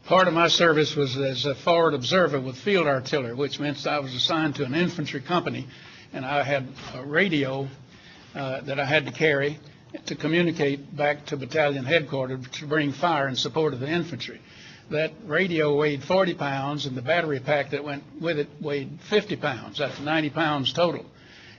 Part of my service was as a forward observer with field artillery, which meant I was assigned to an infantry company, and I had a radio that I had to carry to communicate back to battalion headquarters to bring fire in support of the infantry. That radio weighed 40 pounds, and the battery pack that went with it weighed 50 pounds. That's 90 pounds total.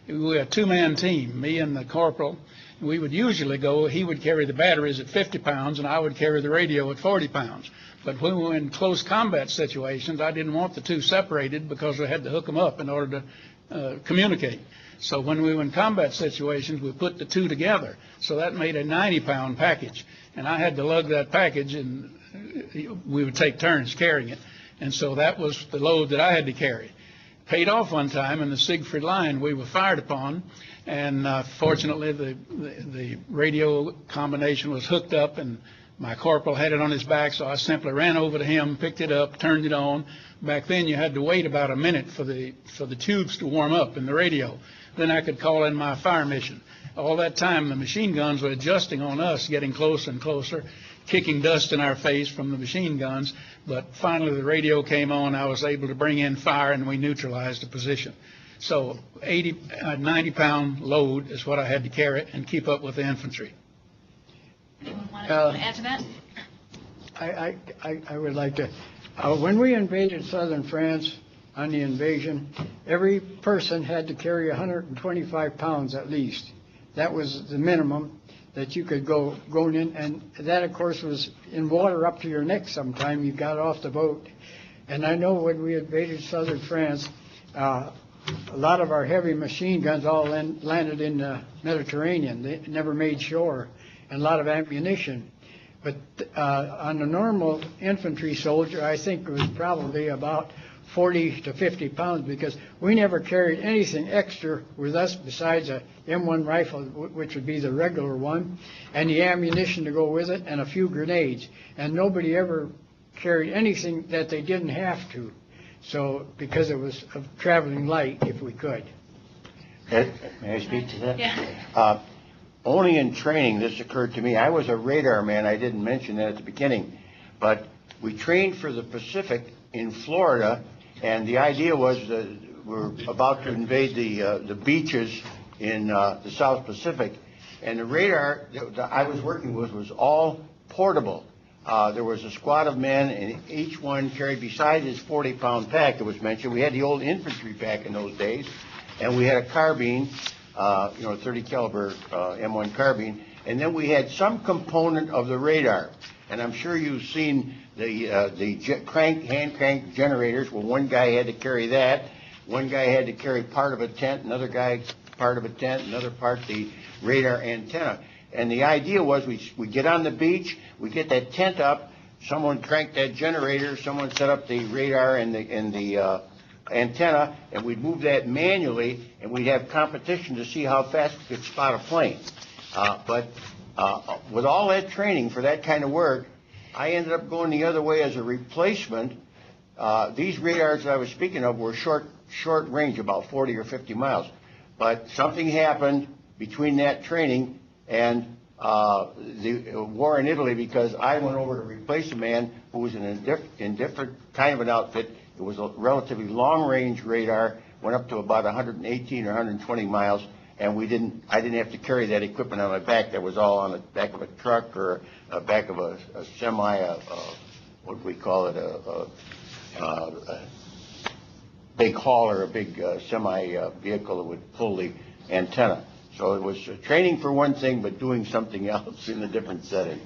We were a two-man team, me and the corporal. We would usually go, he would carry the batteries at 50 pounds, and I would carry the radio at 40 pounds. But when we were in close combat situations, I didn't want the two separated because we had to hook them up in order to communicate. So when we were in combat situations, we put the two together. So that made a 90-pound package. And I had to lug that package, and we would take turns carrying it. And so that was the load that I had to carry. Paid off one time in the Siegfried line. We were fired upon, and fortunately the radio combination was hooked up, and my corporal had it on his back, so I simply ran over to him, picked it up, turned it on. Back then you had to wait about a minute for the tubes to warm up in the radio. Then I could call in my fire mission. All that time the machine guns were adjusting on us, getting closer and closer, kicking dust in our face from the machine guns. But finally the radio came on, I was able to bring in fire, and we neutralized the position. So 90-pound load is what I had to carry and keep up with the infantry. Anyone want to add to that? I would like to. When we invaded southern France on the invasion, every person had to carry 125 pounds at least. That was the minimum that you could go in, and that, of course, was in water up to your neck sometime. You got off the boat. And I know when we invaded southern France, a lot of our heavy machine guns all landed in the Mediterranean. They never made shore, and a lot of ammunition. But on a normal infantry soldier, I think it was probably about 40 to 50 pounds, because we never carried anything extra with us besides a M1 rifle, which would be the regular one, and the ammunition to go with it, and a few grenades. And nobody ever carried anything that they didn't have to. So, because it was traveling light, if we could. May I speak to that? Yeah. Only in training this occurred to me. I was a radar man. I didn't mention that at the beginning. But we trained for the Pacific in Florida, and the idea was that we're about to invade the beaches in the South Pacific. And the radar that I was working with was all portable. There was a squad of men, and each one carried, besides his 40-pound pack that was mentioned, we had the old infantry pack in those days, and we had a carbine, 30 caliber M1 carbine, and then we had some component of the radar. And I'm sure you've seen the hand crank generators. Well, one guy had to carry that. One guy had to carry part of a tent, another guy part of a tent, another part the radar antenna. And the idea was we get on the beach, we get that tent up, someone cranked that generator, someone set up the radar and the antenna, and we'd move that manually, and we'd have competition to see how fast we could spot a plane. But with all that training for that kind of work, I ended up going the other way as a replacement. These radars that I was speaking of were short range, about 40 or 50 miles. But something happened between that training and the war in Italy, because I went over to replace a man who was in a different kind of an outfit. It was a relatively long-range radar, went up to about 118 or 120 miles, and I didn't have to carry that equipment on my back. That was all on the back of a truck or a back of a semi, what do we call it, a big hauler, a big semi vehicle that would pull the antenna. So it was training for one thing, but doing something else in a different setting.